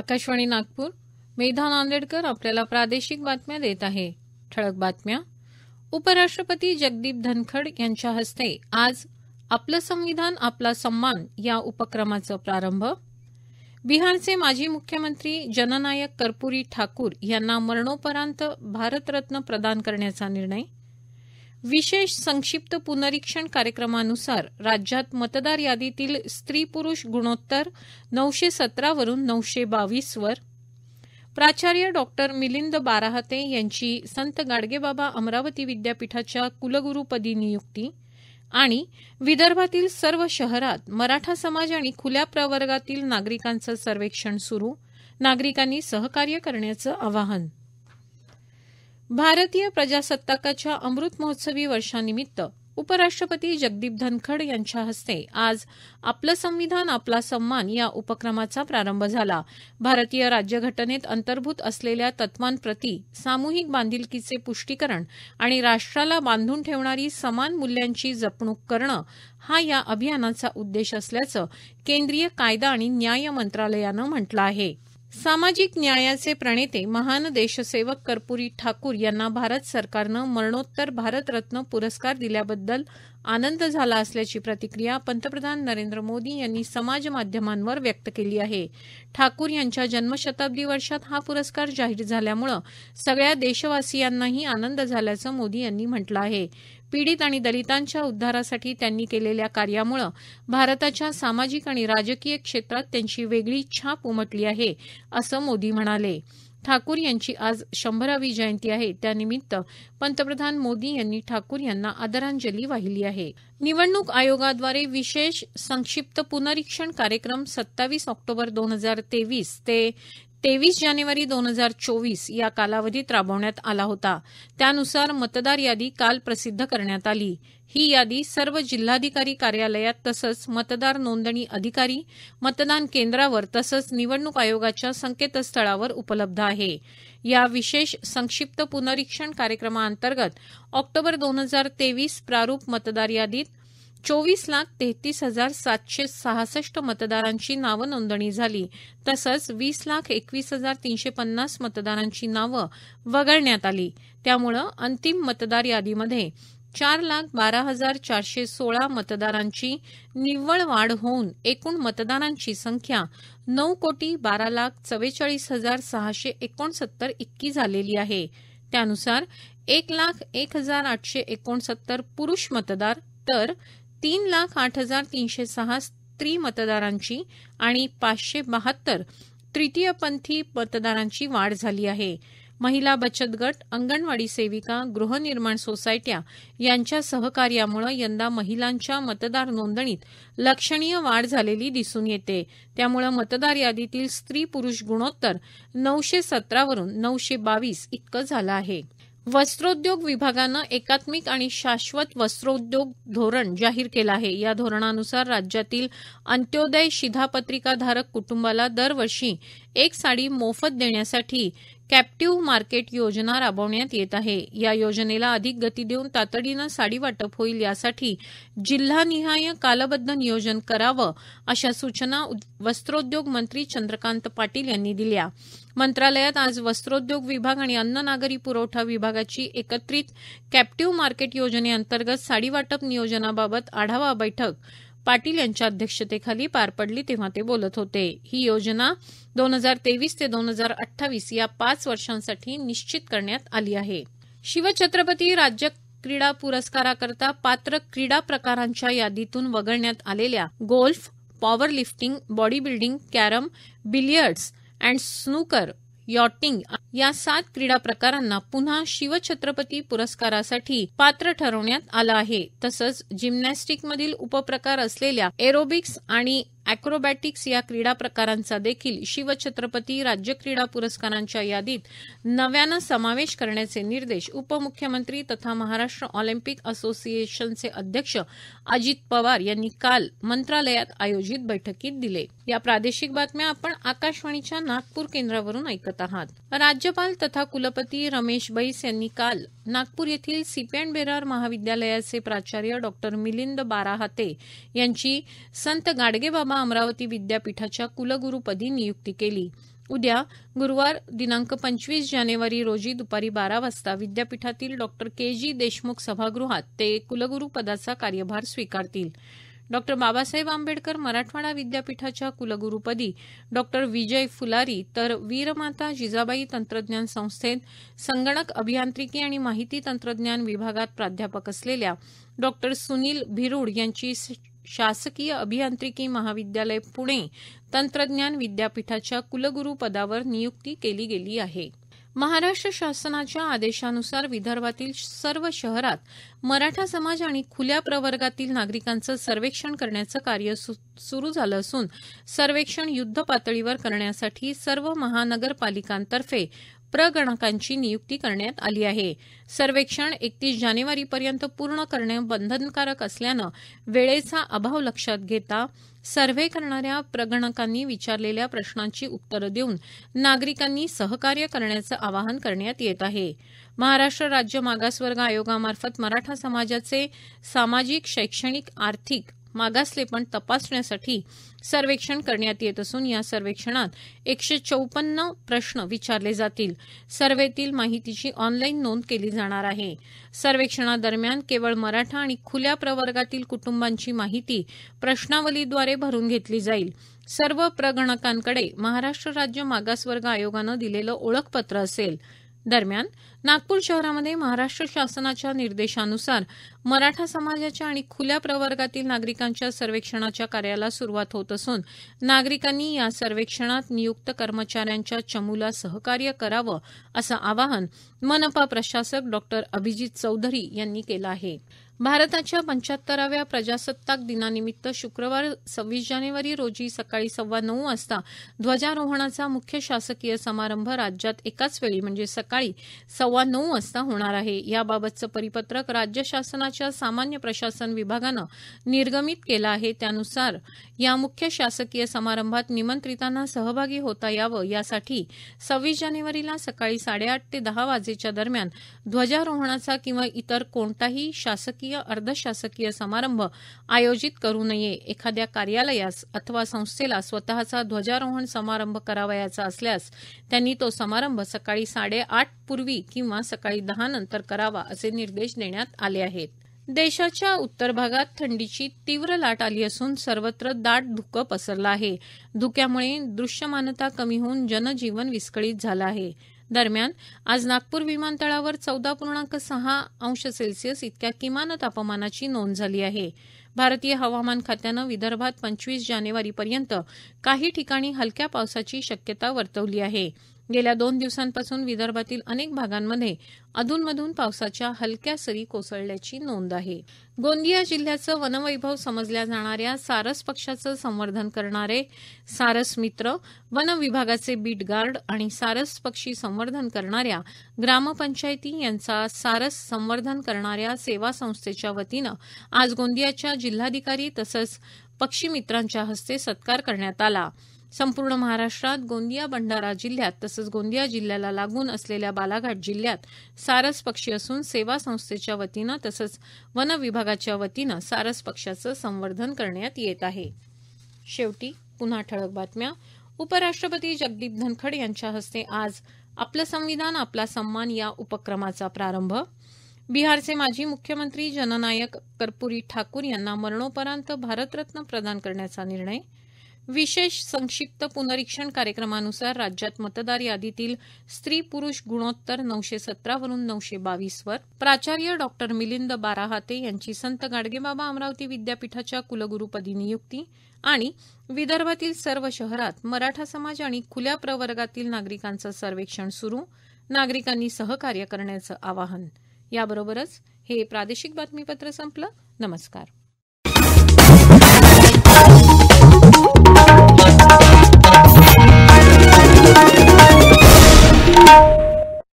आकाशवाणी नागपूर. मेधा नांदेडकर आपल्याला प्रादेशिक बातम्या देत आहे. ठळक बातम्या. उपराष्ट्रपती जगदीप धनखड यांच्या हस्ते आज आपलं संविधान आपला सन्मान या उपक्रमाचा प्रारंभ. बिहारचे माजी मुख्यमंत्री जननायक कर्पूरी ठाकूर यांना मरणोपरांत भारतरत्न प्रदान करण्याचा निर्णय. विशेष संक्षिप्त पुनरीक्षण कार्यक्रमानुसार राज्यात मतदार यादीतील स्त्री पुरुष गुणोत्तर 917 वरून 922 वर. प्राचार्य डॉक्टर मिलिंद बाराहते यांची संत गाडगेबाबा अमरावती विद्यापीठाच्या कुलगुरूपदी नियुक्ती. आणि विदर्भातील सर्व शहरात मराठा समाज आणि खुल्या प्रवर्गातील नागरिकांचं सर्वेक्षण सुरू. नागरिकांनी सहकार्य करण्याचं आवाहन. भारतीय प्रजासत्ताकाच्या अमृत महोत्सवी वर्षानिमित्त उपराष्ट्रपती जगदीप धनखड यांच्या हस्ते आज आपलं संविधान आपला सन्मान या उपक्रमाचा प्रारंभ झाला. भारतीय राज्यघटनेत अंतर्भूत असलेल्या तत्वांप्रती सामूहिक बांधिलकीचे पुष्टीकरण आणि राष्ट्राला बांधून ठेवणारी समान मूल्यांची जपणूक करणं हा या अभियानाचा उद्देश असल्याचं केंद्रीय कायदा आणि न्याय मंत्रालयानं म्हटलं आहे. सामाजिक न्यायाचे प्रणेते महान देशसेवक कर्पूरी ठाकूर यांना भारत सरकारनं मरणोत्तर भारतरत्न पुरस्कार दिल्याबद्दल आनंद झाला असल्याची प्रतिक्रिया पंतप्रधान नरेंद्र मोदी यांनी समाज माध्यमांवर व्यक्त केली आहे. ठाकूर यांच्या जन्मशताब्दी वर्षात हा पुरस्कार जाहीर झाल्यामुळे सगळ्या देशवासियांनाही आनंद झाल्याचं मोदी यांनी म्हटलं आहे. पीडित आणि दलितांच्या उद्धारासाठी त्यांनी केलेल्या कार्यामुळे भारताच्या सामाजिक आणि राजकीय क्षेत्रात त्यांची वेगळी छाप उमटली आहे, असं मोदी म्हणाले. ठाकूर यांची आज 100वी जयंती आहे. त्यानिमित्त पंतप्रधान मोदी यांनी ठाकूर यांना आदरांजली वाहिली आहे. निवडणूक आयोगाद्वारे विशेष संक्षिप्त पुनरीक्षण कार्यक्रम 27 ऑक्टोबर 2023 ते 23 जानेवारी 2024 या कालावधीत राबवण्यात आला होता. त्यानुसार मतदार यादी काल प्रसिद्ध करण्यात आली. ही यादी सर्व जिल्हाधिकारी कार्यालयात तसंच मतदार नोंदणी अधिकारी, मतदान केंद्रावर तसंच निवडणूक आयोगाच्या संकेतस्थळावर उपलब्ध आहे. या विशेष संक्षिप्त पुनरीक्षण कार्यक्रमाअंतर्गत ऑक्टोबर 2023 प्रारूप मतदार यादीत 24,33,766 मतदारांची नावं नोंदणी झाली. तसंच 20,21,350 मतदारांची नावं वगळण्यात आली. त्यामुळे अंतिम मतदार यादीमध्ये 4,12,416 मतदारांची निव्वळ वाढ होऊन एकूण मतदारांची संख्या 9,12,44,669 इतकी झालेली आहे. त्यानुसार 1,01,869 पुरुष मतदार तर 3,08,306 स्त्री मतदारांची आणि 572 तृतीयपंथी मतदारांची वाढ झाली आहे. महिला बचत गट, अंगणवाडी सेविका, गृहनिर्माण सोसायट्या यांच्या सहकार्यामुळे यंदा महिलांच्या मतदार नोंदणीत लक्षणीय वाढ झालेली दिसून येते. त्यामुळे मतदार यादीतील स्त्री पुरुष गुणोत्तर 917 वरून 922 इतकं झालं आहे. वस्त्रोद्योग विभागानं एकात्मिक आणि शाश्वत वस्त्रोद्योग धोरण जाहीर केलं आहे. या धोरणानुसार राज्यातील अंत्योदय शिधापत्रिकाधारक कुटुंबाला दरवर्षी एक साडी मोफत देण्यासाठी कॅप्टिव्ह मार्केट योजना राबवण्यात येत आहे. या योजनेला अधिक गती देऊन तातडीनं साडी वाटप होईल, यासाठी जिल्हानिहाय कालबद्ध नियोजन करावं, अशा सूचना वस्त्रोद्योग मंत्री चंद्रकांत पाटील यांनी दिल्या. मंत्रालयात आज वस्त्रोद्योग विभाग आणि अन्न नागरी पुरवठा विभागाची एकत्रित कॅप्टिव्ह मार्केट योजनेअंतर्गत साडी वाटप नियोजनाबाबत आढावा बैठक पाटील यांच्या अध्यक्षतेखाली पार पडली, तेव्हा ते बोलत होते. ही योजना 2023 ते 2028 या 5 वर्षांसाठी निश्चित करण्यात आली आहे. शिवछत्रपती राज्य क्रीडा पुरस्काराकरता पात्र क्रीडा प्रकारांच्या यादीतून वगळण्यात आलेल्या golf, power lifting, body building, carrom, billiards and snooker, yachting या 7 क्रीडा प्रकारांना पुन्हा शिवछत्रपती पुरस्कारासाठी पात्र ठरवण्यात आलं आहे. तसंच जिम्नॅस्टिकमधील उपप्रकार असलेल्या एरोबिक्स आणि अॅक्रोबॅटिक्स या क्रीडा प्रकारांचा देखील शिवछत्रपती राज्य क्रीडा पुरस्कारांच्या यादीत नव्यानं समावेश करण्याचे निर्देश उपमुख्यमंत्री तथा महाराष्ट्र ऑलिम्पिक असोसिएशनचे अध्यक्ष अजित पवार यांनी काल मंत्रालयात आयोजित बैठकीत दिले. या प्रादेशिक बातम्या आपण आकाशवाणीच्या नागपूर केंद्रावरून ऐकत आहात. राज्यपाल तथा कुलपती रमेश बैस यांनी काल नागपूर येथील सीपी अँड बेरार महाविद्यालयाचे प्राचार्य डॉक्टर मिलिंद बाराहाते यांची संत गाडगेबाबा अमरावती विद्यापीठाच्या कुलगुरूपदी नियुक्ती केली. उद्या गुरुवार दिनांक 25 जानेवारी रोजी दुपारी 12 वाजता विद्यापीठातील डॉ. के.जी. देशमुख सभागृहात ते कुलगुरू पदाचा कार्यभार स्वीकारतील. डॉ. बाबासाहेब आंबेडकर मराठवाडा विद्यापीठाच्या कुलगुरूपदी डॉ. विजय फुलारी तर वीरमाता जिजाबाई तंत्रज्ञान संस्थेत संगणक अभियांत्रिकी आणि माहिती तंत्रज्ञान विभागात प्राध्यापक असलेल्या डॉ. सुनील भिरूड यांची शासकीय अभियांत्रिकी महाविद्यालय पुणे तंत्रज्ञान विद्यापीठाच्या कुलगुरू पदावर नियुक्ती केली गेली आहे. महाराष्ट्र शासनाच्या आदेशानुसार विदर्भातील सर्व शहरात मराठा समाज आणि खुल्या प्रवर्गातील नागरिकांचं सर्वेक्षण करण्याचं कार्य सुरू झालं असून सर्वेक्षण युद्धपातळीवर करण्यासाठी सर्व महानगरपालिकांतर्फे प्रगणकांची नियुक्ती करण्यात आली आहे. सर्वेक्षण 31 जानेवारीपर्यंत पूर्ण करणे बंधनकारक असल्यानं वेळेचा अभाव लक्षात घेता सर्व्हे करणाऱ्या प्रगणकांनी विचारलेल्या प्रश्नांची उत्तरं देऊन नागरिकांनी सहकार्य करण्याचं आवाहन करण्यात येत आहे. महाराष्ट्र राज्य मागासवर्ग आयोगामार्फत मराठा समाजाचे सामाजिक, शैक्षणिक, आर्थिक मागासलेपण तपासण्यासाठी सर्वेक्षण करण्यात येत असून या सर्वेक्षणात 154 प्रश्न विचारले जातील. सर्व्हेतील माहितीची ऑनलाईन नोंद केली जाणार आहे. सर्वेक्षणादरम्यान केवळ मराठा आणि खुल्या प्रवर्गातील कुटुंबांची माहिती प्रश्नावलीद्वारे भरून घेतली जाईल. सर्व प्रगणकांकडे महाराष्ट्र राज्य मागासवर्ग आयोगानं दिलेलं ओळखपत्र असेल. दरम्यान नागपूर शहरामध्ये महाराष्ट्र शासनाच्या निर्देशानुसार मराठा समाजाच्या आणि खुल्या प्रवर्गातील नागरिकांच्या सर्वेक्षणाच्या कार्याला सुरुवात होत असून नागरिकांनी या सर्वेक्षणात नियुक्त कर्मचाऱ्यांच्या चमूला सहकार्य करावं असं आवाहन मनपा प्रशासक डॉ. अभिजित चौधरी यांनी केलं आहे. भारताच्या 75व्या प्रजासत्ताक दिनानिमित्त शुक्रवार 26 जानेवारी रोजी सकाळी 9:15 वाजता ध्वजारोहणाचा मुख्य शासकीय समारंभ राज्यात एकाच वेळी म्हणजे सकाळी 9:15 वाजता होणार आहे. याबाबतचं परिपत्रक राज्य शासनाच्या सामान्य प्रशासन विभागानं निर्गमित केलं आहे. त्यानुसार या मुख्य शासकीय समारंभात निमंत्रितांना सहभागी होता यावं यासाठी 26 जानेवारीला सकाळी 8:30 ते 10 वाजेच्या दरम्यान ध्वजारोहणाचा किंवा इतर कोणताही शासकीय अर्धशासकीय समारंभ आयोजित करू नये. एखाद्या कार्यालयास अथवा संस्थेला स्वतःचा ध्वजारोहण समारंभ करावयाचा असल्यास त्यांनी तो समारंभ सकाळी 8:30 पूर्वी किंवा सकाळी 10 नंतर करावा असे निर्देश देण्यात आले आहेत. देशाच्या उत्तर भागात थंडीची तीव्र लाट आली असून सर्वत्र दाट धुकं पसरलं आहे. धुक्यामुळे दृश्यमानता कमी होऊन जनजीवन विस्कळीत झालं आहे. दरम्यान आज नागपूर विमानतळावर 14.6 अंश सेल्सिअस इतक्या किमान तापमानाची नोंद झाली आहे. भारतीय हवामान खात्यानं विदर्भात 25 जानेवारीपर्यंत काही ठिकाणी हलक्या पावसाची शक्यता वर्तवली आहे. गेल्या 2 दिवसांपासून विदर्भातील अनेक भागांमध्ये अधूनमधून पावसाच्या हलक्या सरी कोसळल्याची नोंद आहे. गोंदिया जिल्ह्याचं वनवैभव समजल्या जाणाऱ्या सारस पक्षाचं संवर्धन करणारे सारस मित्र, वन विभागाचे बीट गार्ड आणि सारस पक्षी संवर्धन करणाऱ्या ग्रामपंचायती यांचा सारस संवर्धन करणाऱ्या सेवा संस्थेच्या वतीनं आज गोंदियाच्या जिल्हाधिकारी तसंच पक्षी मित्रांच्या हस्ते सत्कार करण्यात आला. संपूर्ण महाराष्ट्रात गोंदिया भंडारा जिल्ह्यात तसंच गोंदिया जिल्ह्याला लागून असलेल्या बालाघाट जिल्ह्यात सारस पक्षी असून सेवा संस्थेच्या वतीनं तसंच वन विभागाच्या वतीनं सारस पक्षाचं संवर्धन करण्यात येत आहे. शेवटी पुन्हा ठळक बातम्या. उपराष्ट्रपती जगदीप धनखड यांच्या हस्ते आज आपलं संविधान आपला सन्मान या उपक्रमाचा प्रारंभ. बिहारचे माजी मुख्यमंत्री जननायक कर्पूरी ठाकूर यांना मरणोपरांत भारतरत्न प्रदान करण्याचा निर्णय. विशेष संक्षिप्त पुनरीक्षण कार्यक्रमानुसार राज्यात मतदार यादीतील स्त्री पुरुष गुणोत्तर 917 वरून 922 वर. प्राचार्य डॉक्टर मिलिंद बाराहाते यांची संत गाडगेबाबा अमरावती विद्यापीठाच्या कुलगुरूपदी नियुक्ती. आणि विदर्भातील सर्व शहरात मराठा समाज आणि खुल्या प्रवर्गातील नागरिकांचं सर्वेक्षण सुरू. नागरिकांनी सहकार्य करण्याचं आवाहन. याबरोबरच हे प्रादेशिक बातमीपत्र संपलं. नमस्कार. Thank you.